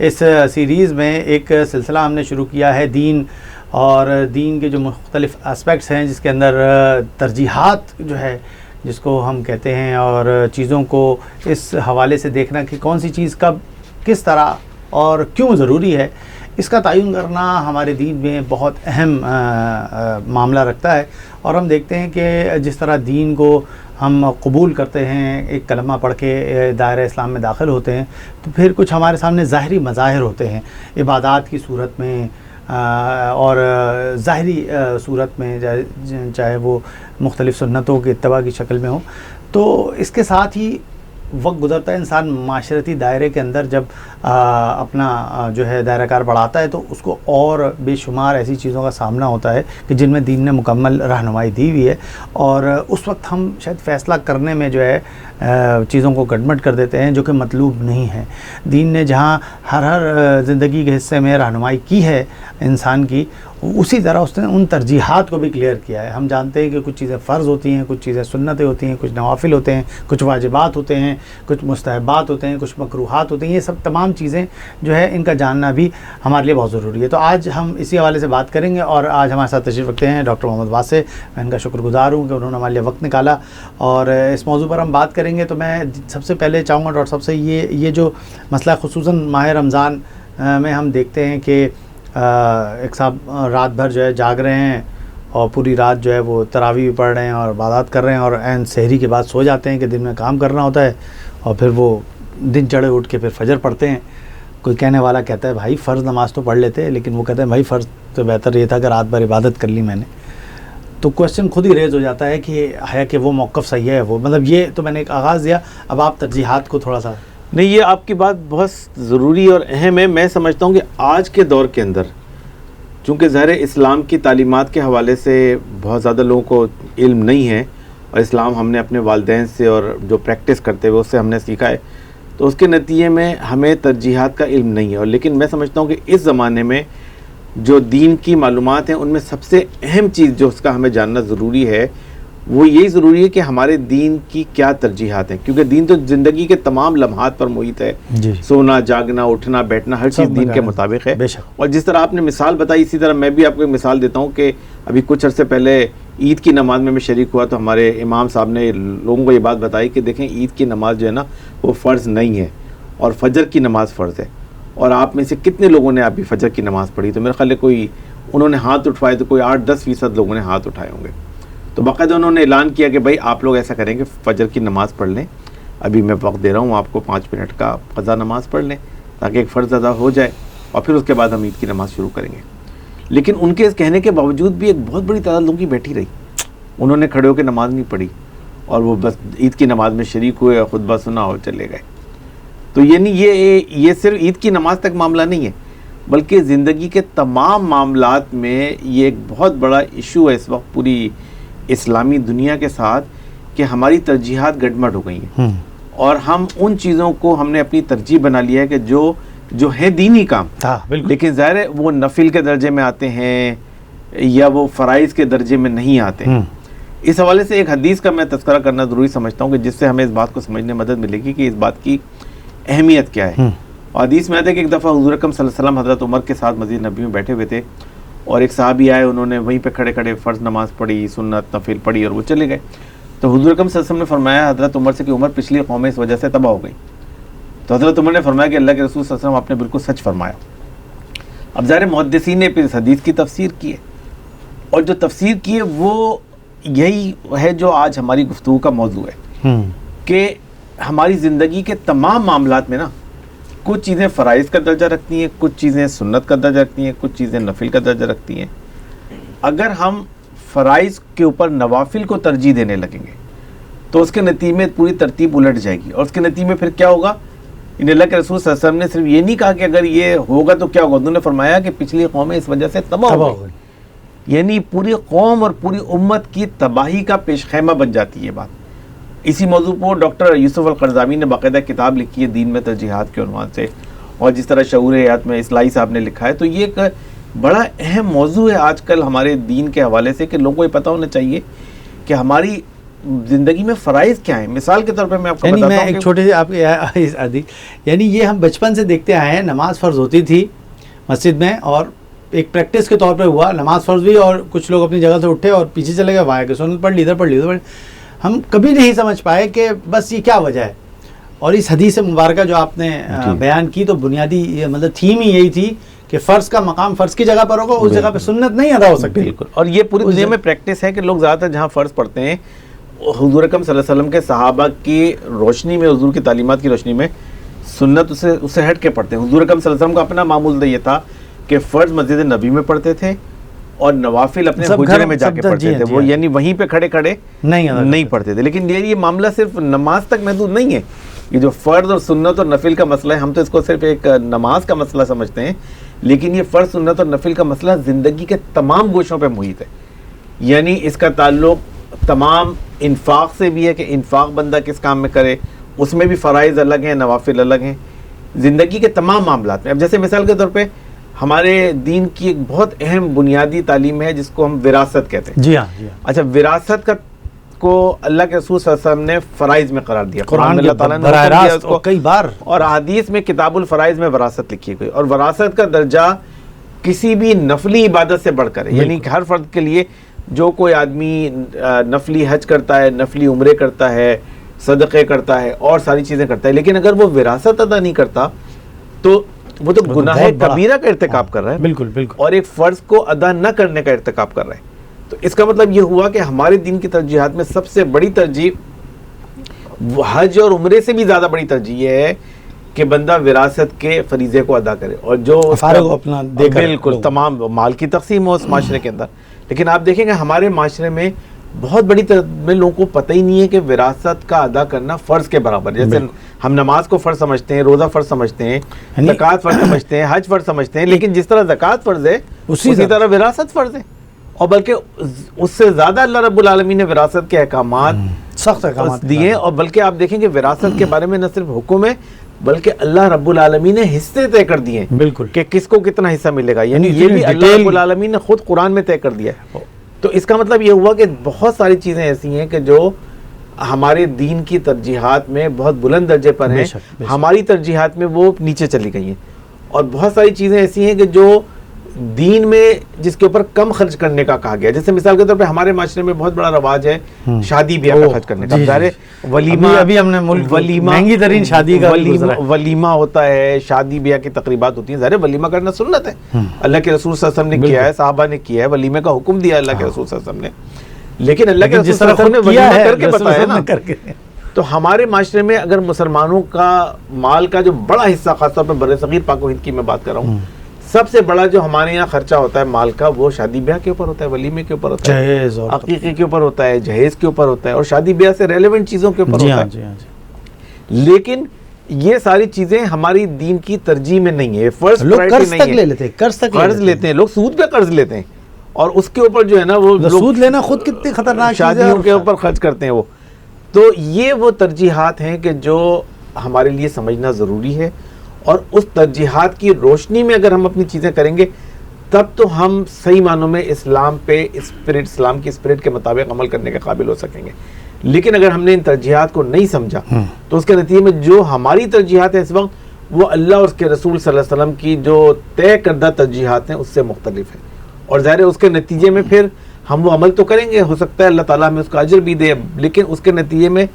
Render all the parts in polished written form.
اس series میں ایک سلسلہ ہم نے شروع کیا ہے دین اور دین کے جو مختلف اسپیکٹس ہیں، جس کے اندر ترجیحات جو ہے جس کو ہم کہتے ہیں، اور چیزوں کو اس حوالے سے دیکھنا کہ کون سی چیز کب کس طرح اور کیوں ضروری ہے، اس کا تعین کرنا ہمارے دین میں بہت اہم معاملہ رکھتا ہے۔ اور ہم دیکھتے ہیں کہ جس طرح دین کو ہم قبول کرتے ہیں، ایک کلمہ پڑھ کے دائرہ اسلام میں داخل ہوتے ہیں، تو پھر کچھ ہمارے سامنے ظاہری مظاہر ہوتے ہیں عبادات کی صورت میں اور ظاہری صورت میں، چاہے وہ مختلف سنتوں کے اتباع کی شکل میں ہو۔ تو اس کے ساتھ ہی وقت گزرتا ہے، انسان معاشرتی دائرے کے اندر جب اپنا جو ہے دائرہ کار بڑھاتا ہے تو اس کو اور بے شمار ایسی چیزوں کا سامنا ہوتا ہے کہ جن میں دین نے مکمل رہنمائی دی ہوئی ہے، اور اس وقت ہم شاید فیصلہ کرنے میں جو ہے چیزوں کو گڈمٹ کر دیتے ہیں، جو کہ مطلوب نہیں ہے۔ دین نے جہاں ہر زندگی کے حصے میں رہنمائی کی ہے انسان کی، اسی طرح اس نے ان ترجیحات کو بھی کلیئر کیا ہے۔ ہم جانتے ہیں کہ کچھ چیزیں فرض ہوتی ہیں، کچھ چیزیں سنتیں ہوتی ہیں، کچھ نوافل ہوتے ہیں، کچھ واجبات ہوتے ہیں، کچھ مستحبات ہوتے ہیں، کچھ مکروہات ہوتے ہیں۔ یہ سب تمام چیزیں جو ہے ان کا جاننا بھی ہمارے لیے بہت ضروری ہے۔ تو آج ہم اسی حوالے سے بات کریں گے، اور آج ہمارے ساتھ تشریف رکھتے ہیں ڈاکٹر محمد واسع۔ میں ان کا شکر گزار ہوں کہ انہوں نے ہمارے لیے وقت نکالا، اور اس موضوع پر ہم بات کریں گے۔ تو میں سب سے پہلے چاہوں گا ڈاکٹر صاحب سے یہ جو مسئلہ خصوصاً ماہ رمضان میں ہم دیکھتے ہیں کہ ایک صاحب رات بھر جو ہے جاگ رہے ہیں، اور پوری رات جو ہے وہ تراویح بھی پڑھ رہے ہیں اور عبادات کر رہے ہیں، اور عین سحری کے بعد سو جاتے ہیں کہ دن میں کام کرنا ہوتا ہے، اور پھر وہ دن چڑھے اٹھ کے پھر فجر پڑھتے ہیں۔ کوئی کہنے والا کہتا ہے بھائی فرض نماز تو پڑھ لیتے، لیکن وہ کہتے ہیں بھائی فرض تو بہتر یہ تھا کہ رات بھر عبادت کر لی میں نے۔ تو کوشچن خود ہی ریز ہو جاتا ہے کہ وہ موقف صحیح ہے، وہ مطلب یہ تو میں نے ایک آغاز دیا، اب آپ ترجیحات کو تھوڑا سا۔ نہیں، یہ آپ کی بات بہت ضروری اور اہم ہے۔ میں سمجھتا ہوں کہ آج کے دور کے اندر چونکہ ظاہر اسلام کی تعلیمات کے حوالے سے بہت زیادہ لوگوں کو علم نہیں ہے، اور اسلام ہم نے اپنے والدین سے اور جو پریکٹس کرتے ہوئے اس سے ہم نے سیکھا ہے، تو اس کے نتیجے میں ہمیں ترجیحات کا علم نہیں ہے۔ اور لیکن میں سمجھتا ہوں کہ اس زمانے میں جو دین کی معلومات ہیں ان میں سب سے اہم چیز جو اس کا ہمیں جاننا ضروری ہے، وہ یہی ضروری ہے کہ ہمارے دین کی کیا ترجیحات ہیں، کیونکہ دین تو زندگی کے تمام لمحات پر محیط ہے۔ سونا، جاگنا، اٹھنا، بیٹھنا، ہر چیز دین کے مطابق ہے۔ اور جس طرح آپ نے مثال بتائی، اسی طرح میں بھی آپ کو ایک مثال دیتا ہوں کہ ابھی کچھ عرصے پہلے عید کی نماز میں شریک ہوا، تو ہمارے امام صاحب نے لوگوں کو یہ بات بتائی کہ دیکھیں عید کی نماز جو ہے نا وہ فرض نہیں ہے، اور فجر کی نماز فرض ہے۔ اور آپ میں سے کتنے لوگوں نے ابھی فجر کی نماز پڑھی؟ تو میرے خیال ہے کوئی انہوں نے ہاتھ اٹھوائے تو کوئی 8-10% لوگوں نے ہاتھ اٹھائے ہوں گے۔ تو باقاعدہ انہوں نے اعلان کیا کہ بھائی آپ لوگ ایسا کریں کہ فجر کی نماز پڑھ لیں، ابھی میں وقت دے رہا ہوں آپ کو 5 منٹ کا، قضا نماز پڑھ لیں تاکہ ایک فرض ادا ہو جائے، اور پھر اس کے بعد ہم عید کی نماز شروع کریں گے۔ لیکن ان کے اس کہنے کے باوجود بھی ایک بہت بڑی تعداد لوگوں کی بیٹھی رہی، انہوں نے کھڑے ہو کے نماز نہیں پڑھی، اور وہ بس عید کی نماز میں شریک ہوئے اور خطبہ سنا اور چلے گئے۔ تو یعنی یہ صرف عید کی نماز تک معاملہ نہیں ہے، بلکہ زندگی کے تمام معاملات میں یہ ایک بہت بڑا ایشو ہے اس وقت پوری اسلامی دنیا کے ساتھ، کہ ہماری ترجیحات گڈمٹ ہو گئی ہیں، اور ہم ان چیزوں کو ہم نے اپنی ترجیح بنا لیا ہے کہ جو ہے دینی کام، لیکن ظاہر ہے وہ نفل کے درجے میں آتے ہیں یا وہ فرائض کے درجے میں نہیں آتے ہیں۔ اس حوالے سے ایک حدیث کا میں تذکرہ کرنا ضروری سمجھتا ہوں کہ جس سے ہمیں اس بات کو سمجھنے میں مدد ملے گی کہ اس بات کی اہمیت کیا ہے۔ اور حدیث میں آتا ہے کہ ایک دفعہ حضور اکرم صلی اللہ علیہ وسلم حضرت عمر کے ساتھ مسجد نبی میں بیٹھے ہوئے تھے، اور ایک صحابی آئے، انہوں نے وہیں پہ کھڑے کھڑے فرض نماز پڑھی، سنت نفل پڑھی، اور وہ چلے گئے۔ تو حضور اکرم صلی اللہ علیہ وسلم نے فرمایا حضرت عمر سے کہ عمر پچھلی قومیں اس وجہ سے تباہ ہو گئی۔ تو حضرت عمر نے فرمایا کہ اللہ کے رسول صلی اللہ علیہ وسلم آپ نے بالکل سچ فرمایا۔ اب ظاہر محدثین نے پھر اس حدیث کی تفسیر کی ہے، اور جو تفسیر کی ہے وہ یہی ہے جو آج ہماری گفتگو کا موضوع ہے، کہ ہماری زندگی کے تمام معاملات میں نا کچھ چیزیں فرائض کا درجہ رکھتی ہیں، کچھ چیزیں سنت کا درجہ رکھتی ہیں، کچھ چیزیں نفل کا درجہ رکھتی ہیں۔ اگر ہم فرائض کے اوپر نوافل کو ترجیح دینے لگیں گے تو اس کے نتیجے میں پوری ترتیب الٹ جائے گی، اور اس کے نتیجے میں پھر کیا ہوگا؟ اللہ کے رسول صلی اللہ علیہ وسلم نے صرف یہ نہیں کہا کہ اگر یہ ہوگا تو کیا ہوگا، انہوں نے فرمایا کہ پچھلی قومیں اس وجہ سے تباہ ہو گئی، یعنی پوری قوم اور پوری امت کی تباہی کا پیش خیمہ بن جاتی ہے بات۔ اسی موضوع پر ڈاکٹر یوسف القرضاوی نے باقاعدہ کتاب لکھی ہے دین میں ترجیحات کے عنوان سے، اور جس طرح شعور حیات میں اصلاحی صاحب نے لکھا ہے۔ تو یہ ایک بڑا اہم موضوع ہے آج کل ہمارے دین کے حوالے سے، کہ لوگوں کو یہ پتہ ہونا چاہیے کہ ہماری زندگی میں فرائض کیا ہیں. مثال کے طور پہ میں آپ کو یعنی بتاتا میں ہوں ایک کہ چھوٹے سے آپ کے یعنی یہ ہم بچپن سے دیکھتے آئے ہیں, نماز فرض ہوتی تھی مسجد میں, اور ایک پریکٹس کے طور پہ ہوا نماز فرض بھی, اور کچھ لوگ اپنی جگہ سے اٹھے اور پیچھے چلے گئے, وہاں کے سنت پڑھ لی, ادھر پڑھ لی, ادھر پڑھ لی. ہم کبھی نہیں سمجھ پائے کہ بس یہ کیا وجہ ہے. اور اس حدیث مبارکہ جو آپ نے بیان کی, تو بنیادی مطلب تھیم ہی یہی تھی کہ فرض کا مقام فرض کی جگہ پر ہوگا, اس جگہ پہ سنت نہیں ادا ہو سکتی. بالکل. اور یہ پوری دنیا میں پریکٹس ہے کہ لوگ زیادہ تر جہاں فرض پڑھتے ہیں حضور اکرم صلی اللہ علیہ وسلم کے صحابہ کی روشنی میں, حضور کی تعلیمات کی روشنی میں سنت اسے ہٹ کے پڑھتے ہیں. حضور اکرم صلی اللہ علیہ وسلم کا اپنا معمول یہ تھا کہ فرض مسجد نبی میں پڑھتے تھے اور نوافل اپنے حجرے میں جا کے پڑھتے تھے. وہ یعنی وہیں پہ کھڑے کھڑے نہیں پڑھتے تھے. لیکن یہ معاملہ صرف نماز تک محدود نہیں ہے. یہ جو فرض اور سنت اور نفل کا مسئلہ ہے, ہم تو اس کو صرف ایک نماز کا مسئلہ سمجھتے ہیں, لیکن یہ فرض سنت اور نفل کا مسئلہ زندگی کے تمام گوشوں پہ محیط ہے. یعنی اس کا تعلق تمام انفاق سے بھی ہے کہ انفاق بندہ کس کام میں کرے, اس میں بھی فرائض الگ ہیں, نوافل الگ ہیں, زندگی کے تمام معاملات میں. اب جیسے مثال کے طور پہ ہمارے دین کی ایک بہت اہم بنیادی تعلیم ہے جس کو ہم وراثت کہتے ہیں. جی ہاں, جی ہاں. اچھا, وراثت کو اللہ کے رسول صلی اللہ علیہ وسلم نے فرائض میں قرار دیا. قرآن اللہ تعالیٰ نے براہ راست کئی بار, اور احادیث میں کتاب الفرائض میں وراثت لکھی گئی. اور وراثت کا درجہ کسی بھی نفلی عبادت سے بڑھ کر ہے. یعنی ہر فرد کے لیے جو کوئی آدمی نفلی حج کرتا ہے, نفلی عمرے کرتا ہے, صدقے کرتا ہے اور ساری چیزیں کرتا ہے, لیکن اگر وہ وراثت ادا نہیں کرتا تو وہ تو گناہ کبیرہ کا ارتکاب کر رہا ہے. بالکل بالکل. اور ایک فرض کو ادا نہ کرنے کا ارتکاب کر رہا ہے. تو اس کا مطلب یہ ہوا کہ ہمارے دین کی ترجیحات میں سب سے بڑی ترجیح, حج اور عمرے سے بھی زیادہ بڑی ترجیح یہ ہے کہ بندہ وراثت کے فریضے کو ادا کرے, اور جو اپنا دے کر بالکل تمام مال کی تقسیم ہو اس معاشرے کے اندر. لیکن آپ دیکھیں گے ہمارے معاشرے میں بہت بڑی تعداد میں لوگوں کو پتہ ہی نہیں ہے کہ وراثت کا ادا کرنا فرض کے برابر. جیسے ہم نماز کو فرض سمجھتے ہیں, روزہ فرض سمجھتے ہیں, زکوٰۃ فرض سمجھتے ہیں, حج فرض سمجھتے ہیں, لیکن جس طرح زکوٰۃ فرض ہے اسی طرح وراثت فرض ہے. اور بلکہ اس سے زیادہ اللہ رب العالمین نے وراثت کے احکامات سخت احکامات دیے. اور بلکہ آپ دیکھیں کہ وراثت کے بارے میں نہ صرف حکم ہے بلکہ اللہ رب العالمین نے حصے طے کر دیے ہیں. بالکل, کہ کس کو کتنا حصہ ملے گا. یعنی یہ بھی اللہ رب العالمین نے خود قرآن میں طے کر دیا ہے. تو اس کا مطلب یہ ہوا کہ بہت ساری چیزیں ایسی ہیں کہ جو ہمارے دین کی ترجیحات میں بہت بلند درجے پر ہیں, ہماری ترجیحات میں وہ نیچے چلی گئی ہیں. اور بہت ساری چیزیں ایسی ہیں کہ جو دین میں جس کے اوپر کم خرچ کرنے کا کہا گیا. جیسے مثال کے طور پہ ہمارے معاشرے میں بہت بڑا رواج ہے شادی بیاہ کا خرچ کرنے کا. ظاہر ولیمہ, ابھی ہم نے ولیمہ مہنگی ترین شادی کا ولیمہ ہوتا ہے, شادی بیاہ کی تقریبات ہوتی ہیں. ظاہر ولیمہ کرنا سنت ہے, اللہ کے رسول صلی اللہ علیہ وسلم نے کیا ہے, صحابہ نے کیا ہے, ولیمے کا حکم دیا اللہ کے رسول صلی اللہ علیہ وسلم نے. لیکن اللہ کے رسول صلی اللہ علیہ وسلم نے ولیمہ کر کے بتایا نا. تو ہمارے معاشرے میں اگر مسلمانوں کا مال کا جو بڑا حصہ, خاص طور پہ برصغیر پاک و ہند کی میں بات کر رہا ہوں, سب سے بڑا جو ہمارے یہاں خرچہ ہوتا ہے مال کا, وہ شادی بیاہ کے اوپر ہوتا ہے, ولیمے کے اوپر ہوتا ہے, عقیقے کے اوپر ہوتا ہے, جہیز کے اوپر ہوتا ہے, اور شادی بیاہ سے ریلیونٹ چیزوں کے اوپر ہوتا ہے. لیکن یہ ساری چیزیں ہماری دین کی ترجیح میں نہیں ہے. فرض قرض لیتے ہیں لوگ, سود پہ قرض لیتے ہیں, اور اس کے اوپر جو ہے نا وہ سود لینا خود کتنی خطرناک شادیوں کے اوپر خرچ کرتے ہیں وہ. تو یہ وہ ترجیحات ہیں کہ جو ہمارے لیے سمجھنا ضروری ہے, اور اس ترجیحات کی روشنی میں اگر ہم اپنی چیزیں کریں گے تب تو ہم صحیح معنوں میں اسلام پہ اسلام کی اسپرٹ کے مطابق عمل کرنے کے قابل ہو سکیں گے. لیکن اگر ہم نے ان ترجیحات کو نہیں سمجھا تو اس کے نتیجے میں جو ہماری ترجیحات ہیں اس وقت وہ اللہ اور اس کے رسول صلی اللہ علیہ وسلم کی جو طے کردہ ترجیحات ہیں اس سے مختلف ہیں. اور ظاہر ہے اس کے نتیجے میں پھر ہم وہ عمل تو کریں گے, ہو سکتا ہے اللہ تعالیٰ ہمیں اس کا اجر بھی دے, لیکن اس کے نتیجے میں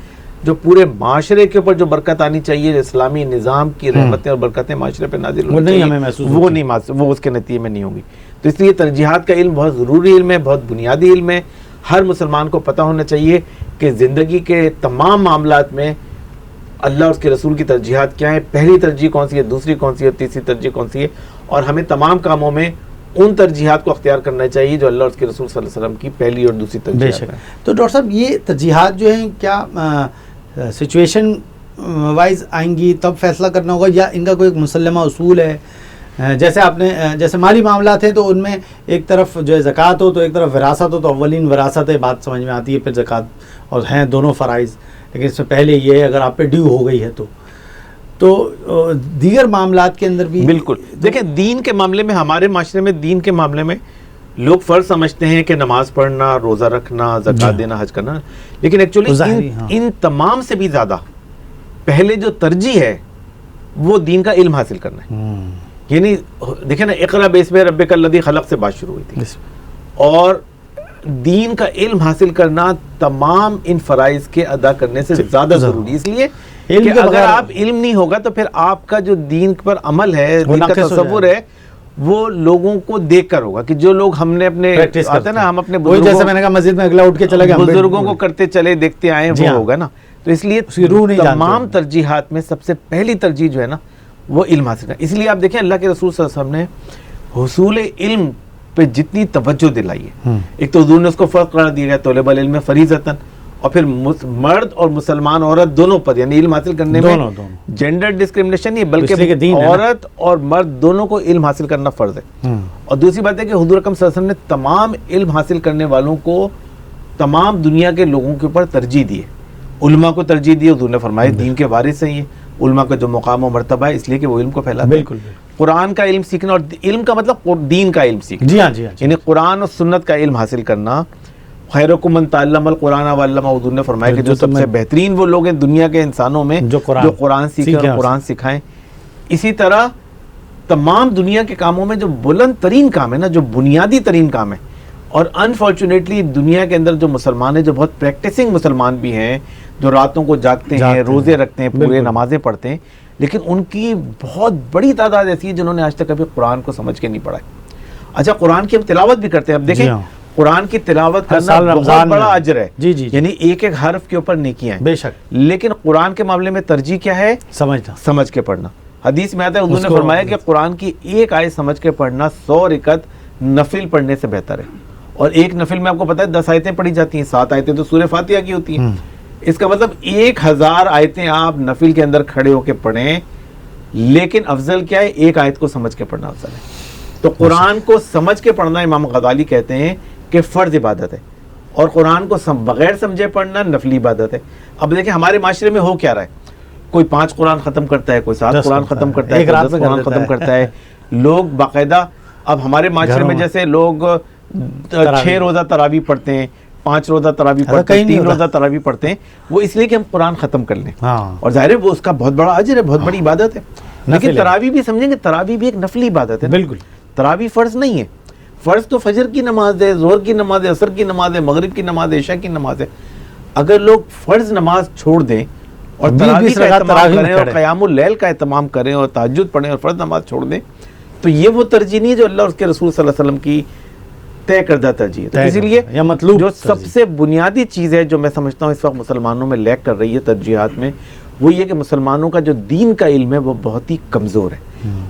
جو پورے معاشرے کے اوپر جو برکت آنی چاہیے, جو اسلامی نظام کی رحمتیں اور برکتیں معاشرے پہ نازل ہونی چاہیے, وہ اس کے نتیجے میں نہیں ہوں گی. تو اس لیے ترجیحات کا علم بہت ضروری علم ہے, بہت بنیادی علم ہے. ہر مسلمان کو پتہ ہونا چاہیے کہ زندگی کے تمام معاملات میں اللہ اور اس کے رسول کی ترجیحات کیا ہیں, پہلی ترجیح کون سی ہے, دوسری کون سی ہے, تیسری ترجیح کون سی ہے, اور ہمیں تمام کاموں میں ان ترجیحات کو اختیار کرنا چاہیے جو اللہ اور اس کے رسول صلی اللہ علیہ وسلم کی پہلی اور دوسری ترجیحات ہیں. تو ڈاکٹر صاحب یہ ترجیحات جو ہیں کیا سچویشن وائز آئیں گی تب فیصلہ کرنا ہوگا, یا ان کا کوئی مسلمہ اصول ہے؟ جیسے آپ نے جیسے مالی معاملات ہیں تو ان میں ایک طرف جو ہے زکوٰۃ ہو تو ایک طرف وراثت ہو, تو اولین وراثت ہے, بات سمجھ میں آتی ہے, پھر زکوٰۃ, اور ہیں دونوں فرائض. لیکن اس سے پہلے یہ ہے اگر آپ پہ ڈیو ہو گئی ہے تو دیگر معاملات کے اندر بھی بالکل. دیکھیں دین کے معاملے میں, ہمارے معاشرے میں دین کے معاملے میں لوگ فرض سمجھتے ہیں کہ نماز پڑھنا، روزہ رکھنا، زکوٰۃ دینا، حج کرنا، لیکن ایکچولی ان تمام سے بھی زیادہ پہلے جو ترجیح ہے وہ دین کا علم حاصل کرنا ہے. یعنی دیکھیں نا، اقرا باسم ربک الذی خلق سے بات شروع ہوئی تھی، اور دین کا علم حاصل کرنا تمام ان فرائض کے ادا کرنے سے زیادہ ضروری، اس لیے کہ اگر آپ علم نہیں ہوگا تو پھر آپ کا جو دین پر عمل ہے، دین کا تصور ہے، وہ لوگوں کو دیکھ کر ہوگا. کہ جو لوگ ہم نے اپنے آتے نا، ہم اپنے جیسے میں نے کہا مسجد میں اگلا اٹھ کے چلا گیا، بزرگوں کو کرتے چلے دیکھتے آئے، وہ ہوگا نا. تو اس لیے تمام ترجیحات میں سب سے پہلی ترجیح جو ہے نا وہ علم حاصل کرنا. اس لیے آپ دیکھیں اللہ کے رسول صلی اللہ علیہ وسلم نے حصول علم پہ جتنی توجہ دلائی ہے. ایک تو حضور نے اس کو فرض قرار دیا گیا، طلب العلم فریضۃ، اور پھر مرد اور مسلمان عورت دونوں پر، یعنی علم حاصل کرنے میں جینڈر ڈسکریمنیشن نہیں بلکہ عورت اور مرد دونوں کو علم حاصل کرنا فرض ہے. اور دوسری بات ہے کہ حضور اکرم صلی اللہ علیہ وسلم نے تمام علم حاصل کرنے والوں کو تمام دنیا کے لوگوں کے اوپر ترجیح دی ہے. علماء کو ترجیح دی، حضور نے فرمایا دین کے وارث ہیں یہ، علماء کا جو مقام و مرتبہ ہے اس لیے کہ وہ علم کو پھیلاتے ہیں. بالکل قرآن کا علم سیکھنا، اور علم کا مطلب دین کا علم سیکھنا. جی ہاں یعنی قرآن اور سنت کا علم حاصل کرنا. خیرکم من تعلم القرآن وعلمہ، حضور نے فرمایا کہ جو سب سے بہترین وہ لوگ ہیں دنیا کے انسانوں میں جو قرآن سیکھیں اور قرآن سکھائیں. اسی طرح تمام دنیا کے کاموں میں جو بلند ترین کام ہے نا، جو بنیادی ترین کام ہے، اور انفارچونیٹلی دنیا کے اندر جو مسلمان ہیں، جو بہت پریکٹسنگ مسلمان بھی ہیں، جو راتوں کو جاگتے ہیں، روزے رکھتے ہیں، پورے نمازیں پڑھتے ہیں، لیکن ان کی بہت بڑی تعداد ایسی ہے جنہوں نے آج تک کبھی قرآن کو سمجھ کے نہیں پڑھا ہے. اچھا، قرآن کی ہم تلاوت بھی کرتے ہیں. اب دیکھیں قرآن کی تلاوت کرنا بہت بڑا اجر ہے، یعنی ایک ایک حرف کے اوپر نیکیاں ہیں بے شک. لیکن قرآن کے معاملے میں ترجیح کیا ہے؟ سمجھ کے پڑھنا. حدیث میں آتا ہے، حضور نے فرمایا کہ قرآن کی ایک آیت سمجھ کے پڑھنا 100 رکعت نفل پڑھنے سے بہتر ہے. اور ایک نفل میں آپ کو پتا ہے 10 آیتیں پڑھی جاتی ہیں، 7 آیتیں تو سورہ فاتحہ کی ہوتی ہیں. اس کا مطلب 1000 آیتیں آپ نفل کے اندر کھڑے ہو کے پڑھیں، لیکن افضل کیا ہے؟ ایک آیت کو سمجھ کے پڑھنا افضل ہے. تو قرآن کو سمجھ کے پڑھنا امام غزالی کہتے ہیں کہ فرض عبادت ہے، اور قرآن کو بغیر سمجھے پڑھنا نفلی عبادت ہے. اب دیکھیں ہمارے معاشرے میں ہو کیا رہا ہے، کوئی 5 قرآن ختم کرتا ہے، کوئی 7 قرآن ختم کرتا ہے، کوئی 10 قرآن ختم کرتا ہے. لوگ باقاعدہ، اب ہمارے معاشرے میں جیسے لوگ 6 روزہ تراویح پڑھتے ہیں، 5 روزہ تراویح پڑھتے ہیں، 3 روزہ تراویح پڑھتے ہیں، وہ اس لیے کہ ہم قرآن ختم کر لیں. اور ظاہر ہے وہ اس کا بہت بڑا اجر ہے، بہت بڑی عبادت ہے. لیکن تراویح بھی سمجھیں گے، تراویح بھی ایک نفلی عبادت ہے. بالکل تراویح فرض نہیں ہے. فرض تو فجر کی نماز ہے، ظہر کی نماز ہے، عصر کی نماز ہے، مغرب کی نماز ہے، عشاء کی نماز ہے. اگر لوگ فرض نماز چھوڑ دیں اور تراویح کا اہتمام کریں اور قیام اللیل کا اہتمام کریں اور تہجد پڑھیں اور فرض نماز چھوڑ دیں، تو یہ وہ ترجیح نہیں ہے جو اللہ اور اس کے رسول صلی اللہ علیہ وسلم کی طے کردہ ترجیح ہے. اسی لیے جو سب سے بنیادی چیز ہے جو میں سمجھتا ہوں اس وقت مسلمانوں میں لیک کر رہی ہے ترجیحات میں، وہ یہ کہ مسلمانوں کا جو دین کا علم ہے وہ بہت ہی کمزور ہے.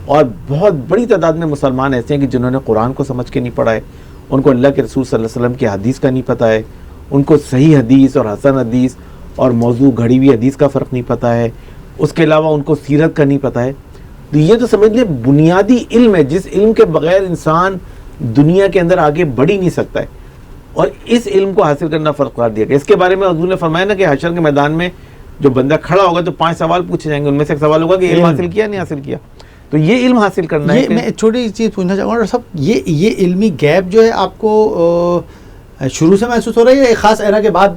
اور بہت بڑی تعداد میں مسلمان ایسے ہیں کہ جنہوں نے قرآن کو سمجھ کے نہیں پڑھا ہے، ان کو اللہ کے رسول صلی اللہ علیہ وسلم کی حدیث کا نہیں پتہ ہے، ان کو صحیح حدیث اور حسن حدیث اور موضوع گھڑی ہوئی حدیث کا فرق نہیں پتہ ہے، اس کے علاوہ ان کو سیرت کا نہیں پتہ ہے. تو یہ تو سمجھ لیں بنیادی علم ہے جس علم کے بغیر انسان دنیا کے اندر آگے بڑھ ہی نہیں سکتا ہے. اور اس علم کو حاصل کرنا فرض قرار دیا گیا. اس کے بارے میں حضور نے فرمایا نا کہ حشر کے میدان میں جو بندہ کھڑا ہوگا تو 5 سوال پوچھے جائیں گے، ان میں سے ایک سوال ہوگا کہ علم حاصل کیا نہیں حاصل کیا. تو یہ علم حاصل کرنا ہے. میں چھوٹی چیز پوچھنا چاہوں گا سب، یہ علمی گیپ جو ہے آپ کو شروع سے محسوس ہو رہا ہے یا ایک خاص ایرا کے بعد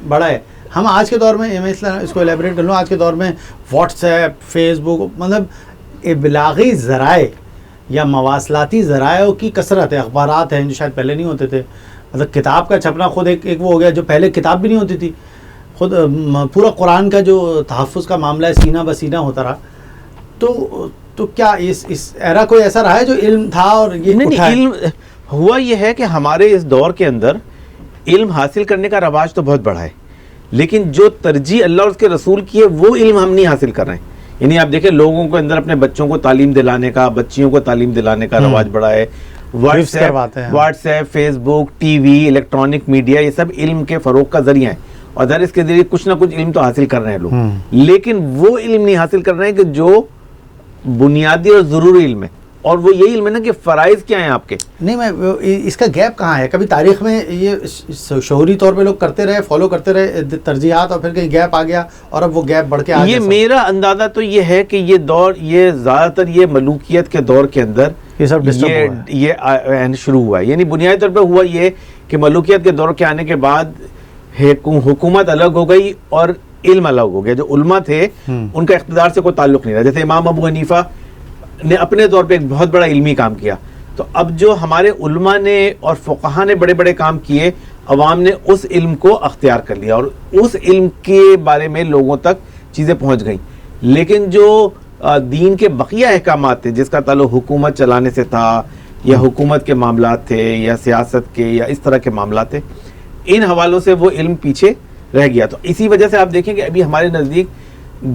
بڑا ہے؟ ہم آج کے دور میں، میں اس کو ایلیبریٹ کر لوں، آج کے دور میں واٹس ایپ، فیس بک، مطلب ابلاغی ذرائع یا مواصلاتی ذرائع کی کثرت ہے. اخبارات ہیں جو شاید پہلے نہیں ہوتے تھے. مطلب کتاب کا چھپنا خود ایک وہ ہو گیا، جو پہلے کتاب بھی نہیں ہوتی تھی. خود پورا قرآن کا جو تحفظ کا معاملہ ہے سینہ بسینہ ہوتا رہا. تو کیا اس ایرا کوئی ایسا رہا ہے جو علم تھا اور یہ نہیں؟ علم ہوا یہ ہے کہ ہمارے اس دور کے اندر علم حاصل کرنے کا رواج تو بہت بڑا ہے، لیکن جو ترجیح اللہ اور اس کے رسول کی ہے وہ علم ہم نہیں حاصل کر رہے ہیں. یعنی آپ دیکھیں لوگوں کے اندر اپنے بچوں کو تعلیم دلانے کا، بچیوں کو تعلیم دلانے کا رواج بڑا ہے. واٹس ایپ، فیس بک، ٹی وی، الیکٹرانک میڈیا، یہ سب علم کے فروغ کا ذریعہ ہے. اور ظاہر اس کے ذریعے کچھ نہ کچھ علم تو حاصل کر رہے ہیں لوگ، لیکن وہ علم نہیں حاصل کر رہے ہیں کہ جو بنیادی اور ضروری علم ہے. اور وہ یہی علم ہے نا کہ فرائض کیا ہیں آپ کے. نہیں میں اس کا گیپ کہاں ہے؟ کبھی تاریخ میں یہ شعوری طور پہ لوگ کرتے رہے، فالو کرتے رہے ترجیحات، اور پھر کہیں گیپ آ گیا اور اب وہ گیپ بڑھ کے آ گیا. یہ میرا اندازہ تو یہ ہے کہ یہ دور، یہ زیادہ تر یہ ملوکیت کے دور کے اندر یہ سب یہ شروع ہوا ہے. یعنی بنیادی طور پہ ہوا یہ کہ ملوکیت کے دور کے آنے کے بعد حکومت الگ ہو گئی اور علم الگ ہو گیا. جو علماء تھے ان کا اقتدار سے کوئی تعلق نہیں رہا. جیسے امام ابو حنیفہ نے اپنے طور پہ ایک بہت بڑا علمی کام کیا، تو اب جو ہمارے علماء نے اور فقہا نے بڑے بڑے کام کیے، عوام نے اس علم کو اختیار کر لیا اور اس علم کے بارے میں لوگوں تک چیزیں پہنچ گئیں. لیکن جو دین کے بقیہ احکامات تھے جس کا تعلق حکومت چلانے سے تھا، یا حکومت کے معاملات تھے، یا سیاست کے، یا اس طرح کے معاملات تھے، ان حوالوں سے وہ علم پیچھے رہ گیا. تو اسی وجہ سے آپ دیکھیں کہ ابھی ہمارے نزدیک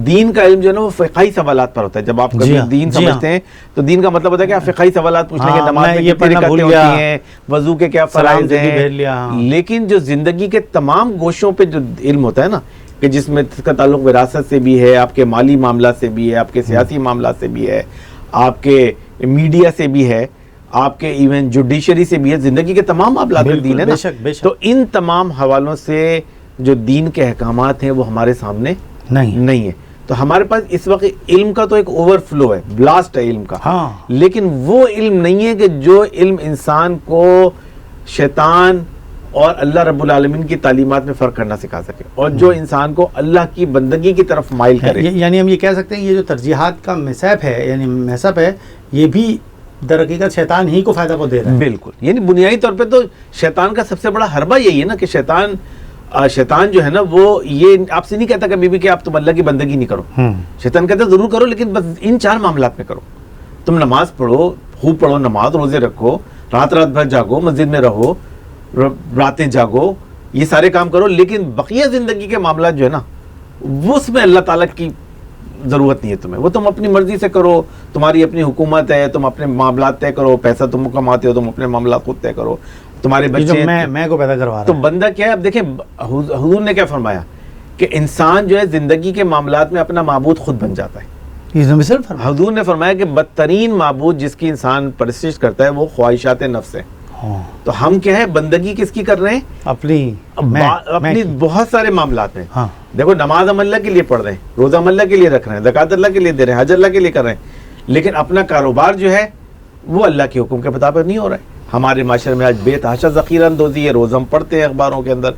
دین کا علم جو ہے نا وہ فقہی سوالات پر ہوتا ہے. جب آپ کبھی دین سمجھتے ہیں تو دین کا مطلب ہوتا ہے کہ آپ فقہی سوالات پوچھ لیں گے، نماز میں کتنی رکعتیں ہوتی ہیں، وضو کے کیا فرائض ہیں. لیکن جو زندگی کے تمام گوشوں پہ جو علم ہوتا ہے نا، کہ جس میں اس کا تعلق وراثت سے بھی ہے، آپ کے مالی معاملات سے بھی ہے، آپ کے سیاسی معاملات سے بھی ہے، آپ کے میڈیا سے بھی ہے، آپ کے ایون جوڈیشری سے بھی ہے، زندگی کے تمام معاملات میں دین ہے نا. تو ان تمام حوالوں سے جو دین کے احکامات ہیں وہ ہمارے سامنے نہیں ہے. تو ہمارے پاس اس وقت علم کا تو ایک اوور فلو ہے، بلاسٹ ہے علم کا، لیکن وہ علم نہیں ہے کہ جو علم انسان کو شیطان اور اللہ رب العالمین کی تعلیمات میں فرق کرنا سکھا سکے، اور جو انسان کو اللہ کی بندگی کی طرف مائل کرے. یعنی ہم یہ کہہ سکتے ہیں یہ جو ترجیحات کا مسحب ہے، یعنی محسب ہے، یہ بھی در حقیقت شیطان ہی کو فائدہ کو دے رہا ہے. بالکل. یعنی بنیادی طور پہ تو شیطان کا سب سے بڑا حربہ یہی ہے نا کہ شیطان جو ہے نا وہ یہ آپ سے نہیں کہتا کبھی بھی کہ آپ تم اللہ کی بندگی نہیں کرو. شیطان کہتا ضرور کرو، لیکن بس ان 4 معاملات میں کرو. تم نماز پڑھو، خوب پڑھو نماز، روزے رکھو، رات بھر جاگو، مسجد میں رہو، راتیں جاگو، یہ سارے کام کرو، لیکن بقیہ زندگی کے معاملات جو ہے نا وہ اس میں اللہ تعالیٰ کی ضرورت نہیں ہے تمہیں. وہ تم اپنی مرضی سے کرو، تمہاری اپنی حکومت ہے، تم اپنے معاملات طے کرو، پیسہ تم کماتے ہو، تم اپنے معاملات خود طے کرو، تمہارے بچے میں کو پیدا کروا رہا. تو بندہ کیا ہے؟ اب دیکھیں حضور نے کیا فرمایا کہ انسان جو ہے زندگی کے معاملات میں اپنا معبود خود بن جاتا ہے. حضور نے فرمایا کہ بدترین معبود جس کی انسان پرستش کرتا ہے وہ خواہشات نفس ہے. تو ہم کیا ہے بندگی کس کی کر رہے ہیں؟ اپنی بہت سارے معاملات میں. دیکھو نماز ہم اللہ کے لیے پڑھ رہے ہیں، روزہ ہم اللہ کے لیے رکھ رہے ہیں، زکوٰۃ اللہ کے لیے دے رہے ہیں، حج اللہ کے لیے کر رہے ہیں، لیکن اپنا کاروبار جو ہے وہ اللہ کے حکم کے مطابق نہیں ہو رہا ہے. ہمارے معاشرے میں آج بے تحاشا ذخیرہ اندوزی ہے. روز ہم پڑھتے ہیں اخباروں کے اندر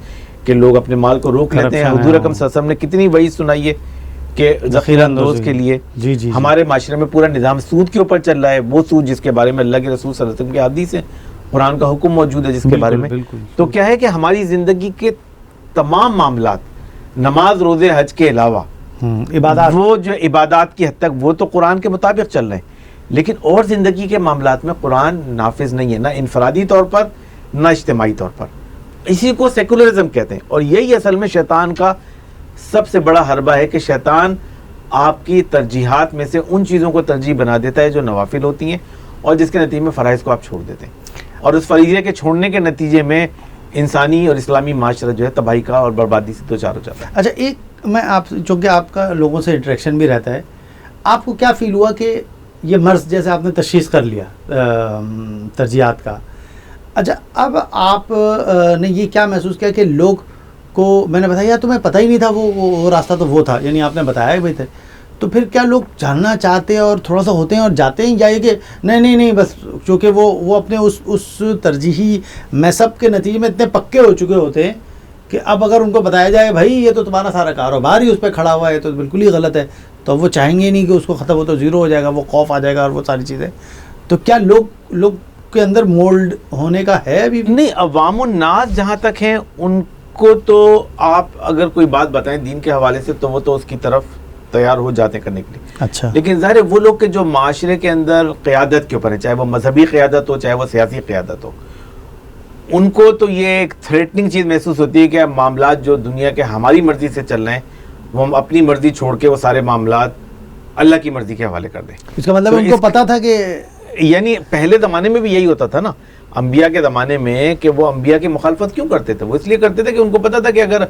کہ لوگ اپنے مال کو روک لیتے ہیں. حضور اکرم صلی اللہ علیہ وسلم نے کتنی وعید سنائی ہے کہ ذخیرہ اندوز کے لیے. ہمارے معاشرے میں پورا نظام سود کے اوپر چل رہا ہے، وہ سود جس کے بارے میں اللہ کے رسول صلی اللہ علیہ وسلم کی حدیث ہے، قرآن کا حکم موجود ہے جس کے بارے میں. تو کیا ہے کہ ہماری زندگی کے تمام معاملات، نماز روزے حج کے علاوہ عبادات، وہ جو عبادات کی حد تک وہ تو قرآن کے مطابق چل رہے ہیں، لیکن اور زندگی کے معاملات میں قرآن نافذ نہیں ہے، نہ انفرادی طور پر نہ اجتماعی طور پر. اسی کو سیکولرزم کہتے ہیں. اور یہی اصل میں شیطان کا سب سے بڑا حربہ ہے کہ شیطان آپ کی ترجیحات میں سے ان چیزوں کو ترجیح بنا دیتا ہے جو نوافل ہوتی ہیں، اور جس کے نتیجے میں فرائض کو آپ چھوڑ دیتے ہیں، اور اس فریضے کے چھوڑنے کے نتیجے میں انسانی اور اسلامی معاشرہ جو ہے تباہی کا اور بربادی سے دوچار ہو جاتا ہے. اچھا ایک میں آپ چونکہ آپ کا لوگوں سے انٹریکشن بھی رہتا ہے، آپ کو کیا فیل ہوا کہ یہ مرض جیسے آپ نے تشخیص کر لیا ترجیحات کا، اچھا اب آپ نے یہ کیا محسوس کیا کہ لوگ کو میں نے بتایا تمہیں پتہ ہی نہیں تھا وہ راستہ تو وہ تھا، یعنی آپ نے بتایا بھائی تھے، تو پھر کیا لوگ جاننا چاہتے ہیں اور تھوڑا سا ہوتے ہیں اور جاتے ہیں، یا یہ کہ نہیں بس چونکہ وہ اپنے اس ترجیحی میسب کے نتیجے میں اتنے پکے ہو چکے ہوتے ہیں کہ اب اگر ان کو بتایا جائے بھائی یہ تو تمہارا سارا کاروبار ہی اس پہ کھڑا ہوا ہے تو بالکل ہی غلط ہے، تو وہ چاہیں گے نہیں کہ اس کو ختم ہو تو زیرو ہو جائے گا، وہ خوف آ جائے گا اور وہ ساری چیزیں. تو کیا لوگ کے اندر مولڈ ہونے کا ہے ابھی؟ نہیں، عوام الناس جہاں تک ہیں ان کو تو آپ اگر کوئی بات بتائیں دین کے حوالے سے تو وہ تو اس کی طرف تیار ہو جاتے ہیں کرنے کے لیے. اچھا، لیکن ظاہر ہے وہ لوگ کہ جو معاشرے کے اندر قیادت کے اوپر ہیں، چاہے وہ مذہبی قیادت ہو چاہے وہ سیاسی قیادت ہو، ان کو تو یہ ایک تھریٹنگ چیز محسوس ہوتی ہے کہ اب معاملات جو دنیا کے ہماری مرضی سے چل رہے ہیں وہ ہم اپنی مرضی چھوڑ کے وہ سارے معاملات اللہ کی مرضی کے حوالے کر دیں. اس کا مطلب ان کو پتا تھا کہ یعنی پہلے زمانے میں بھی یہی ہوتا تھا نا، انبیاء کے زمانے میں، کہ وہ انبیاء کی مخالفت کیوں کرتے تھے؟ وہ اس لیے کرتے تھے کہ ان کو پتا تھا کہ اگر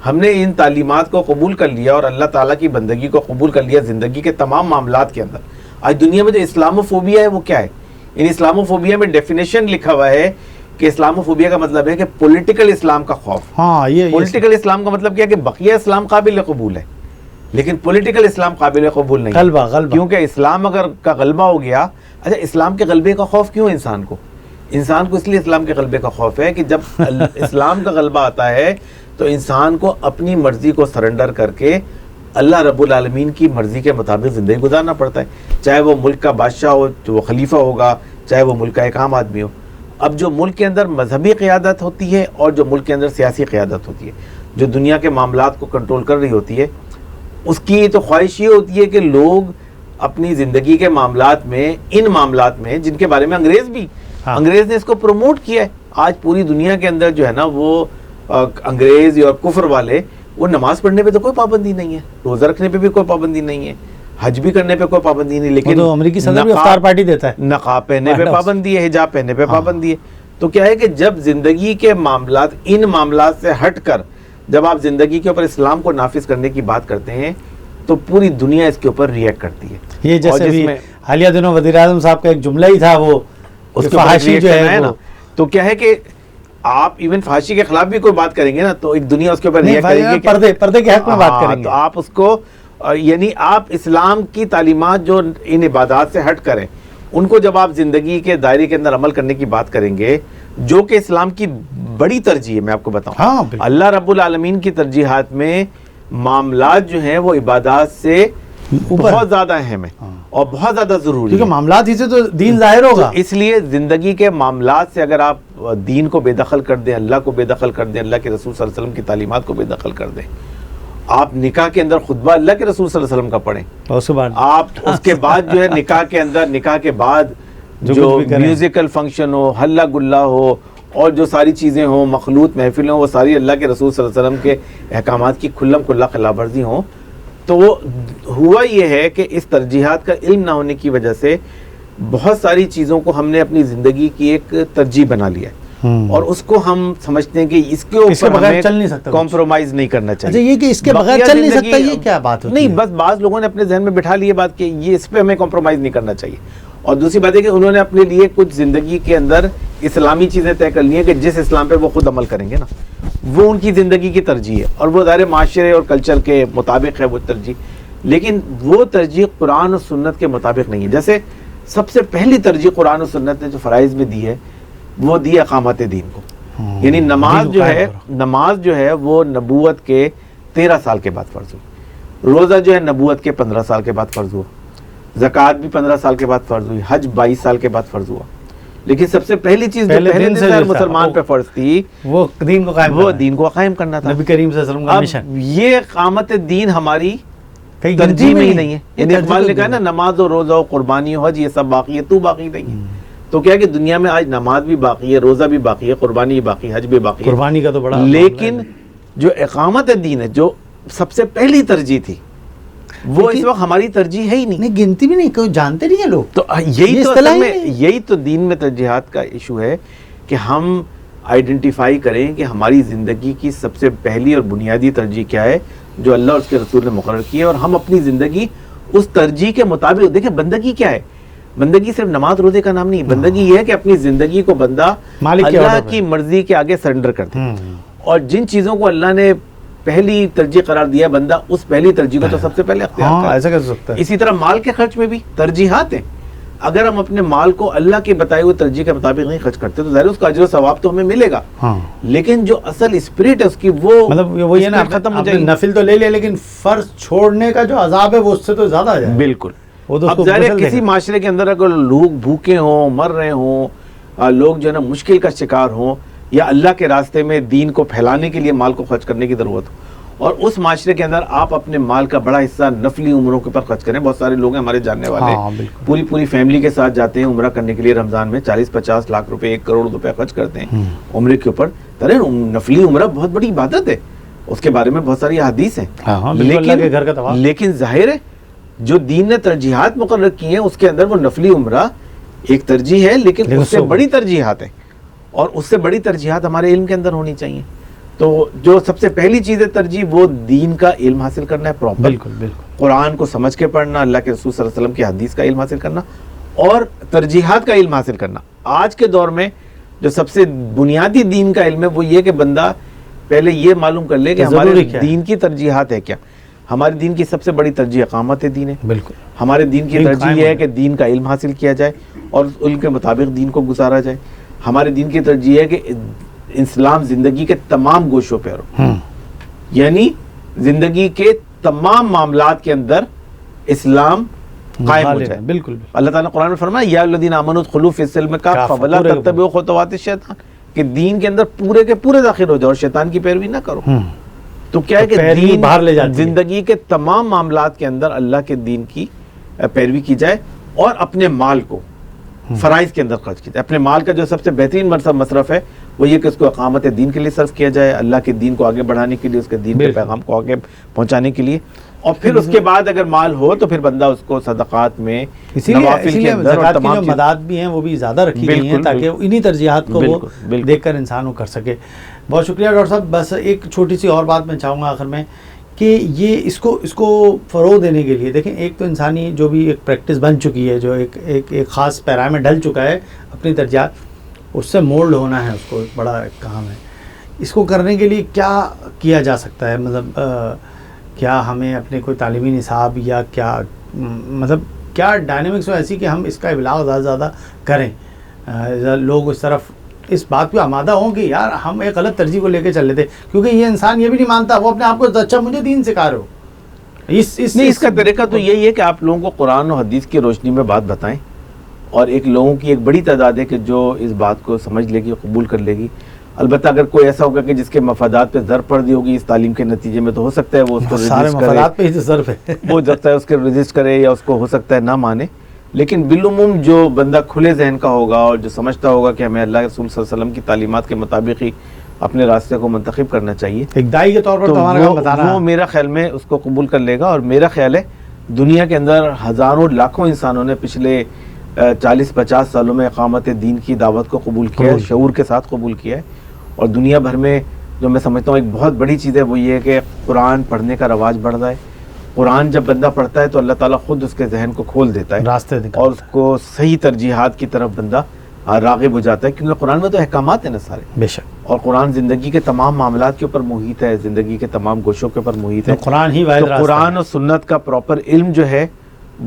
ہم نے ان تعلیمات کو قبول کر لیا اور اللہ تعالیٰ کی بندگی کو قبول کر لیا زندگی کے تمام معاملات کے اندر، آج دنیا میں جو اسلاموفوبیا ہے وہ کیا ہے؟ ان اسلاموفوبیا میں ڈیفینیشن لکھا ہوا ہے کہ اسلاموفوبیا کا مطلب ہے کہ پولیٹیکل اسلام کا خوف. ہاں یہ پولیٹیکل اسلام کا مطلب کیا ہے کہ بقیہ اسلام قابل قبول ہے لیکن پولیٹیکل اسلام قابل قبول نہیں. غلبہ کیونکہ اسلام اگر کا غلبہ ہو گیا. اچھا اسلام کے غلبے کا خوف کیوں ہے انسان کو؟ انسان کو اس لیے اسلام کے غلبے کا خوف ہے کہ جب اسلام کا غلبہ آتا ہے تو انسان کو اپنی مرضی کو سرنڈر کر کے اللہ رب العالمین کی مرضی کے مطابق زندگی گزارنا پڑتا ہے. چاہے وہ ملک کا بادشاہ ہو تو وہ خلیفہ ہوگا, چاہے وہ ملک کا ایک عام آدمی ہو. اب جو ملک کے اندر مذہبی قیادت ہوتی ہے اور جو ملک کے اندر سیاسی قیادت ہوتی ہے, جو دنیا کے معاملات کو کنٹرول کر رہی ہوتی ہے, اس کی تو خواہش یہ ہوتی ہے کہ لوگ اپنی زندگی کے معاملات میں, ان معاملات میں جن کے بارے میں انگریز نے اس کو پروموٹ کیا ہے. آج پوری دنیا کے اندر جو ہے نا وہ انگریز اور کفر والے, وہ نماز پڑھنے پہ تو کوئی پابندی نہیں ہے, روزہ رکھنے پہ بھی کوئی پابندی نہیں ہے, حج بھی کرنے پہ کوئی پابندی نہیں, لیکن تو امریکی صدر بھی افطار پارٹی دیتا ہے, نقاب پہننے پہ پابندی ہے, حجاب پہننے پہ پابندی ہے. تو کیا ہے کہ جب زندگی کے معاملات, ان معاملات سے ہٹ کر جب آپ زندگی کے اوپر اسلام کو نافذ کرنے کی بات کرتے ہیں تو پوری دنیا اس کے اوپر ریئیکٹ کرتی ہے. یہ جیسے بھی حالیہ دنوں وزیر اعظم صاحب کا ایک جملہ ہی تھا, وہ اس کے فحاشی جو ہے نا, تو کیا ہے کہ آپ ایون فحاشی کے خلاف بھی کوئی بات کریں گے نا تو ایک دنیا اس کے اوپر ریئیکٹ کرے گی, پردے کے حق میں بات کریں گے. تو آپ اس کو, یعنی آپ اسلام کی تعلیمات جو ان عبادات سے ہٹ کریں, ان کو جب آپ زندگی کے دائرے کے اندر عمل کرنے کی بات کریں گے, جو کہ اسلام کی بڑی ترجیح ہے, میں آپ کو بتاؤں, اللہ رب العالمین کی ترجیحات میں معاملات جو ہیں وہ عبادات سے بہت زیادہ اہم ہے اور بہت زیادہ ضروری ہے, کیونکہ معاملات ہی سے تو دین ظاہر ہوگا. اس لیے زندگی کے معاملات سے اگر آپ دین کو بے دخل کر دیں, اللہ کو بے دخل کر دیں, اللہ کے رسول صلی اللہ علیہ وسلم کی تعلیمات کو بے دخل کر دیں, آپ نکاح کے اندر خطبہ اللہ کے رسول صلی اللہ علیہ وسلم کا پڑھیں, آپ اس کے بعد جو ہے نکاح کے اندر, نکاح کے بعد جو میوزیکل فنکشن ہو, ہلہ گلہ ہو اور جو ساری چیزیں ہوں, مخلوط محفلیں ہوں, وہ ساری اللہ کے رسول صلی اللہ علیہ وسلم کے احکامات کی کھلم کھلا خلاف ورزی ہوں. تو وہ ہوا یہ ہے کہ اس ترجیحات کا علم نہ ہونے کی وجہ سے بہت ساری چیزوں کو ہم نے اپنی زندگی کی ایک ترجیح بنا لیا ہے اور اس کو ہم سمجھتے ہیں کہ اس کے اوپر ہمیں کمپرومائز نہیں کرنا چاہیے. یہ کہ اس کے بغیر چل نہیں سکتا, یہ کیا بات ہوتی ہے؟ نہیں, بس بعض لوگوں نے اپنے ذہن میں بٹھا لی بات کہ یہ اس پہ ہمیں کمپرومائز نہیں کرنا چاہیے. اور دوسری بات ہے کہ انہوں نے اپنے لیے کچھ زندگی کے اندر اسلامی چیزیں طے کر لی ہیں کہ جس اسلام پہ وہ خود عمل کریں گے نا, وہ ان کی زندگی کی ترجیح ہے اور وہ ظاہر معاشرے اور کلچر کے مطابق ہے وہ ترجیح, لیکن وہ ترجیح قرآن و سنت کے مطابق نہیں ہے. جیسے سب سے پہلی ترجیح قرآن و سنت نے جو فرائض میں دی ہے وہ دی اقامت دین کو, یعنی نماز جو ہے وہ نبوت کے 13 سال کے بعد فرض ہوئی, روزہ جو ہے نبوت کے 15 سال کے بعد فرض ہوا, زکوٰۃ بھی 15 سال کے بعد فرض ہوئی, حج 22 سال کے بعد فرض ہوا. لیکن سب سے پہلی چیز جو پہلے دن سے مسلمان پہ فرض تھی وہ دین کو قائم کرنا تھا, نبی کریم صلی اللہ علیہ وسلم کا مشن. یہ اقامت دین ہماری ترجیح میں ہی نہیں ہے. یعنی اقبال نے کہا نا, نماز و روزہ و قربانی و حج یہ سب باقی ہے, تو باقی نہیں ہے. تو کیا کہ دنیا میں آج نماز بھی باقی ہے, روزہ بھی باقی ہے, قربانی بھی باقی ہے, حج بھی باقی ہے, قربانی کا تو بڑا, لیکن جو اقامت دین ہے جو سب سے پہلی ترجیح تھی وہ اس وقت ہماری ترجیح ہے ہی نہیں, گنتی بھی نہیں, کوئی جانتے نہیں ہیں لوگ. تو یہی تو دین میں ترجیحات کا ایشو ہے کہ ہم آئیڈینٹیفائی کریں کہ ہماری زندگی کی سب سے پہلی اور بنیادی ترجیح کیا ہے جو اللہ اور اس کے رسول نے مقرر کی ہے, اور ہم اپنی زندگی اس ترجیح کے مطابق. دیکھیں بندگی کیا ہے, بندگی صرف نماز روزے کا نام نہیں, بندگی یہ ہے کہ اپنی زندگی کو بندہ اللہ کی مرضی کے آگے سرنڈر کر دے, اور جن چیزوں کو اللہ نے پہلی ترجیح قرار دیا بندہ اس پہلی ترجیح کو تو سب سے پہلے اختیار کرے. ایسا کر سکتا ہے. اسی طرح مال کے خرچ میں بھی ترجیحات ہیں. اگر ہم اپنے مال کو اللہ کے بتائے ہوئے ترجیح کے مطابق نہیں خرچ کرتے تو ظاہر اس کا اجر و ثواب تو ہمیں ملے گا, لیکن جو اصل اسپرٹ ہے اس کی وہ مطلب وہ یہ نا ختم ہو جائے. نفل تو لے لیا لیکن فرض چھوڑنے کا جو عذاب ہے وہ اس سے تو زیادہ آ جائے. بالکل. اب ظاہر کسی معاشرے کے اندر اگر لوگ بھوکے ہوں, مر رہے ہوں, لوگ جو ہے نا مشکل کا شکار ہوں, یا اللہ کے راستے میں دین کو پھیلانے کے لیے مال کو خرچ کرنے کی ضرورت ہو, اور اس معاشرے کے اندر آپ اپنے مال کا بڑا حصہ نفلی عمروں کے اوپر خرچ کریں. بہت سارے لوگ ہیں ہمارے جاننے والے, پوری فیملی کے ساتھ جاتے ہیں عمرہ کرنے کے لیے رمضان میں, 40-50 لاکھ روپے 1 کروڑ روپے خرچ کرتے ہیں عمرے کے اوپر. نفلی عمرہ بہت بڑی عبادت ہے, اس کے بارے میں بہت ساری احادیث ہیں, لیکن ظاہر ہے جو دین نے ترجیحات مقرر کی ہیں اس کے اندر وہ نفلی عمرہ ایک ترجیح ہے, لیکن اس سے بڑی ترجیحات ہیں, اور اس سے بڑی ترجیحات ہمارے علم کے اندر ہونی چاہیے. تو جو سب سے پہلی چیز ہے ترجیح وہ دین کا علم حاصل کرنا ہے پراپر. بالکل بالکل. قرآن کو سمجھ کے پڑھنا، اللہ کے رسول صلی اللہ علیہ وسلم کی حدیث کا علم حاصل کرنا اور ترجیحات کا علم حاصل کرنا. آج کے دور میں جو سب سے بنیادی دین کا علم ہے وہ یہ کہ بندہ پہلے یہ معلوم کر لے کہ ہمارے دین کی ترجیحات ہے کیا. ہمارے دین کی سب سے بڑی ترجیح اقامت دین ہے. بالکل ہمارے دین کی ترجیح یہ ہے کہ دین کا علم حاصل کیا جائے اور ان کے مطابق دین کو گزارا جائے. ہمارے دین کی ترجیح ہے کہ اسلام زندگی کے تمام گوشوں پہ ہو، یعنی زندگی کے تمام معاملات کے اندر اسلام قائم ہو جائے. بالکل اللہ تعالیٰ نے قرآن میں فرمایا یا الذین آمنوا ادخلوا فی السلم کافۃ ولا تتبعوا خطوات الشیطان، کہ دین کے اندر پورے کے پورے داخل ہو جاؤ اور شیطان کی پیروی نہ کرو. تو کیا ہے کہ دین باہر لے جاتی ہے. زندگی کے تمام معاملات کے اندر اللہ کے دین کی پیروی کی جائے اور اپنے مال کو فرائض کے اندر خرچ کیا جائے. اپنے مال کا جو سب سے بہترین مصرف ہے وہ یہ کہ اس کو اقامت دین کے لیے صرف کیا جائے، اللہ کے دین کو آگے بڑھانے کے لیے، اس کے دین کے پیغام کو آگے پہنچانے کے لیے. اور پھر اس کے بعد اگر مال ہو تو پھر بندہ اس کو صدقات میں، نوافل کے اندر، اور تمام مداد بھی ہیں وہ بھی زیادہ رکھی گئی ہیں تاکہ انہی ترجیحات کو وہ دیکھ کر انسان وہ کر سکے. بہت شکریہ ڈاکٹر صاحب. بس ایک چھوٹی سی اور بات میں چاہوں گا آخر میں کہ یہ اس کو فروغ دینے کے لیے دیکھیں، ایک تو انسانی جو بھی ایک پریکٹس بن چکی ہے، جو ایک خاص پیرا میں ڈھل چکا ہے اپنی ترجیحات، اس سے مولڈ ہونا ہے، اس کو ایک بڑا کام ہے. اس کو کرنے کے لیے کیا کیا جا سکتا ہے؟ مطلب کیا ہمیں اپنے کوئی تعلیمی نصاب یا کیا مطلب کیا ڈائنامکس ہو ایسی کہ ہم اس کا ابلاغ زیادہ سے زیادہ کریں، لوگ اس طرف اس بات پہ آمادہ ہوں کہ یار ہم ایک غلط ترجیح کو لے کے چل لیتے، کیونکہ یہ انسان یہ بھی نہیں مانتا، وہ اپنے آپ کو اچھا مجھے دین سکھا رہے ہو. اس کا طریقہ تو یہی ہے کہ آپ لوگوں کو قرآن و حدیث کی روشنی میں بات بتائیں، اور ایک لوگوں کی ایک بڑی تعداد ہے کہ جو اس بات کو سمجھ لے گی، قبول کر لے گی. البتہ اگر کوئی ایسا ہوگا کہ جس کے مفادات پہ ضرب پڑ دی ہوگی اس تعلیم کے نتیجے میں، تو ہو سکتا ہے وہ اس کو ریزسٹ کرے، مفادات پہ ہی ضرب ہے وہ جگتا ہے اس کے ریزسٹ کرے، یا اس کو ہو سکتا ہے نہ مانے. لیکن بالعموم جو بندہ کھلے ذہن کا ہوگا اور جو سمجھتا ہوگا کہ ہمیں اللہ کے رسول صلی اللہ علیہ وسلم کی تعلیمات کے مطابق ہی اپنے راستے کو منتخب کرنا چاہیے، ایک داعی کے طور پر وہ میرا خیال میں اس کو قبول کر لے گا. اور میرا خیال ہے دنیا کے اندر ہزاروں لاکھوں انسانوں نے پچھلے 40-50 سالوں میں اقامت دین کی دعوت کو قبول کیا ہے، شعور کے ساتھ قبول کیا ہے. اور دنیا بھر میں جو میں سمجھتا ہوں ایک بہت بڑی چیز ہے وہ یہ ہے کہ قرآن پڑھنے کا رواج بڑھ رہا ہے. قرآن جب بندہ پڑھتا ہے تو اللہ تعالیٰ خود اس کے ذہن کو کھول دیتا ہے، راستے اور اس کو صحیح ترجیحات کی طرف بندہ راغب ہو جاتا ہے، کیونکہ قرآن میں تو احکامات ہیں نا سارے. بے شک. اور قرآن زندگی کے تمام معاملات کے اوپر محیط ہے، زندگی کے تمام گوشوں کے اوپر محیط ہے. قرآن ہی واحد راستہ ہے. قرآن اور سنت کا پراپر علم جو ہے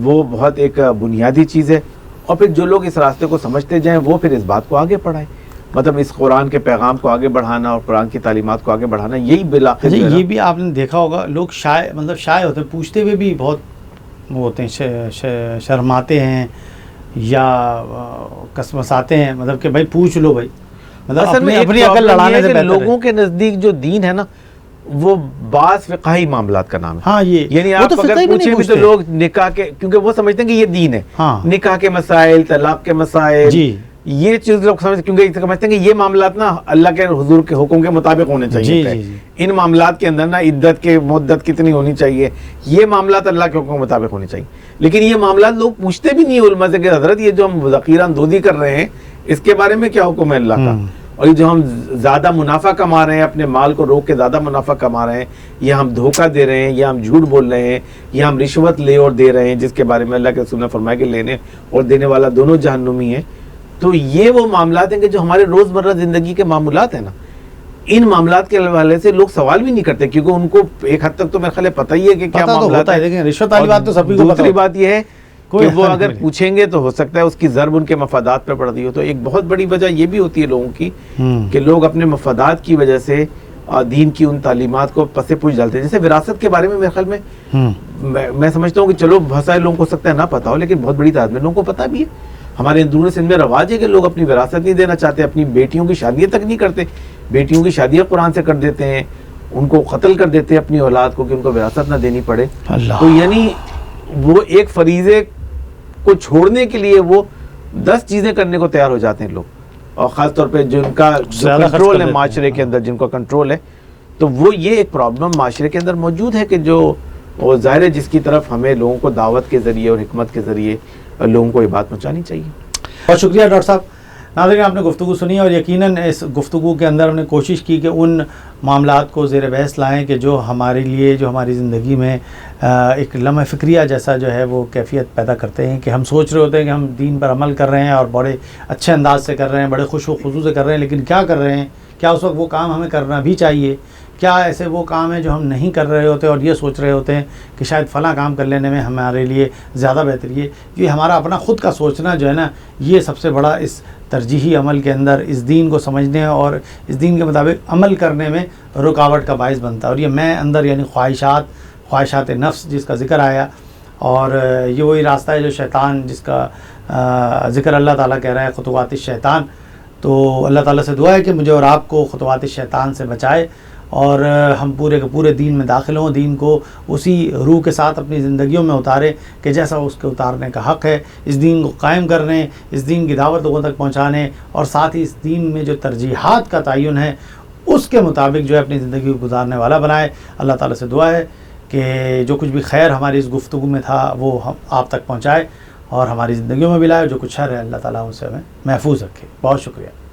وہ بہت ایک بنیادی چیز ہے. اور پھر جو لوگ اس راستے کو سمجھتے جائیں وہ پھر اس بات کو آگے پڑھائیں، مطلب اس قرآن کے پیغام کو آگے بڑھانا اور قرآن کی تعلیمات کو آگے بڑھانا، یہی بالآخر یہ بھی آپ نے دیکھا ہوگا لوگ شائع ہوتے ہیں، پوچھتے ہوئے بھی بہت وہ ہوتے ہیں، شرماتے ہیں یا کسمساتے ہیں، مطلب کہ بھائی پوچھ لو بھائی، مطلب اپنی عقل لڑانے سے بہتر ہے. لوگوں کے نزدیک جو دین ہے نا وہ بعض فقہی معاملات کا نام ہے. ہاں یہ یعنی آپ اگر پوچھیں بھی تو لوگ نکاح کے، کیونکہ وہ سمجھتے ہیں کہ یہ دین ہے، نکاح کے مسائل، طلاق کے مسائل، یہ چیز لوگ کیونکہ سمجھتے ہیں کہ یہ معاملات نا اللہ کے حضور کے حکم کے مطابق ہونے چاہیے. ان معاملات کے اندر نا عدت کے مدت کتنی ہونی چاہیے، یہ معاملات اللہ کے حکم کے مطابق ہونے چاہیے. لیکن یہ معاملات لوگ پوچھتے بھی نہیں علماء سے کہ حضرت یہ جو ہم ذخیرہ اندوزی کر رہے ہیں اس کے بارے میں کیا حکم ہے اللہ کا، اور یہ جو ہم زیادہ منافع کما رہے ہیں، اپنے مال کو روک کے زیادہ منافع کما رہے ہیں، یہ ہم دھوکہ دے رہے ہیں، یا ہم جھوٹ بول رہے ہیں، یا ہم رشوت لے اور دے رہے ہیں، جس کے بارے میں اللہ کے رسول نے فرمایا کہ لینے اور دینے والا دونوں جہنمی ہیں. تو یہ وہ معاملات ہیں کہ جو ہمارے روزمرہ زندگی کے معاملات ہیں نا، ان معاملات کے حوالے سے لوگ سوال بھی نہیں کرتے، کیونکہ ان کو ایک حد تک تو میرے خیال ہے پتہ ہی ہے کہ کیا معاملات ہے. لیکن رشوت والی بات تو سبھی کو پتہ ہے. دوسری بات یہ ہے کہ وہ اگر پوچھیں گے تو ہو سکتا ہے اس کی ضرب ان کے مفادات پہ پڑ رہی ہو. تو ایک بہت بڑی وجہ یہ بھی ہوتی ہے لوگوں کی کہ لوگ اپنے مفادات کی وجہ سے دین کی ان تعلیمات کو پس پوچھ ڈالتے ہیں. جیسے وراثت کے بارے میں میرے خیال میں میں سمجھتا ہوں کہ چلو بہت سارے لوگوں کو ہو سکتا ہے نہ پتا ہو، لیکن بہت بڑی تعداد میں لوگوں کو پتہ بھی ہے. ہمارے اندرون سندھ میں رواج ہے کہ لوگ اپنی وراثت نہیں دینا چاہتے، اپنی بیٹیوں کی شادیاں تک نہیں کرتے، بیٹیوں کی شادیاں قرآن سے کر دیتے ہیں، ان کو قتل کر دیتے ہیں اپنی اولاد کو کہ ان کو وراثت نہ دینی پڑے. تو یعنی وہ ایک فریضے کو چھوڑنے کے لیے وہ 10 چیزیں کرنے کو تیار ہو جاتے ہیں لوگ. اور خاص طور پہ جن کا کنٹرول ہے معاشرے کے اندر، جن کا کنٹرول ہے، تو وہ یہ ایک پرابلم معاشرے کے اندر موجود ہے کہ جو وہ ظاہر ہے جس کی طرف ہمیں لوگوں کو دعوت کے ذریعے اور حکمت کے ذریعے لوگوں کو یہ بات پہنچانی چاہیے. بہت شکریہ ڈاکٹر صاحب. ناظرین آپ نے گفتگو سنی اور یقیناً اس گفتگو کے اندر ہم نے کوشش کی کہ ان معاملات کو زیر بحث لائیں کہ جو ہمارے لیے جو ہماری زندگی میں ایک لمحہ فکریہ جیسا جو ہے وہ کیفیت پیدا کرتے ہیں کہ ہم سوچ رہے ہوتے ہیں کہ ہم دین پر عمل کر رہے ہیں اور بڑے اچھے انداز سے کر رہے ہیں، بڑے خوش و خضوع سے کر رہے ہیں، لیکن کیا کر رہے ہیں؟ کیا اس وقت وہ کام ہمیں کرنا بھی چاہیے؟ کیا ایسے وہ کام ہیں جو ہم نہیں کر رہے ہوتے اور یہ سوچ رہے ہوتے ہیں کہ شاید فلاں کام کر لینے میں ہمارے لیے زیادہ بہتر یہ ہمارا اپنا خود کا سوچنا جو ہے نا، یہ سب سے بڑا اس ترجیحی عمل کے اندر اس دین کو سمجھنے اور اس دین کے مطابق عمل کرنے میں رکاوٹ کا باعث بنتا ہے۔ اور یہ میں اندر یعنی خواہشات نفس جس کا ذکر آیا، اور یہ وہی راستہ ہے جو شیطان جس کا ذکر اللہ تعالیٰ کہہ رہا ہے خطوات الشیطان۔ تو اللہ تعالیٰ سے دعا ہے کہ مجھے اور آپ کو خطوات الشیطان سے بچائے اور ہم پورے کے پورے دین میں داخل ہوں، دین کو اسی روح کے ساتھ اپنی زندگیوں میں اتاریں کہ جیسا اس کے اتارنے کا حق ہے، اس دین کو قائم کرنے، اس دین کی دعوت لوگوں تک پہنچانے، اور ساتھ ہی اس دین میں جو ترجیحات کا تعین ہے اس کے مطابق جو ہے اپنی زندگی کو گزارنے والا بنائے۔ اللہ تعالیٰ سے دعا ہے کہ جو کچھ بھی خیر ہماری اس گفتگو میں تھا وہ ہم آپ تک پہنچائے اور ہماری زندگیوں میں بھی لائے، جو کچھ شر ہے اللہ تعالیٰ ان سے ہمیں محفوظ رکھے۔ بہت شکریہ۔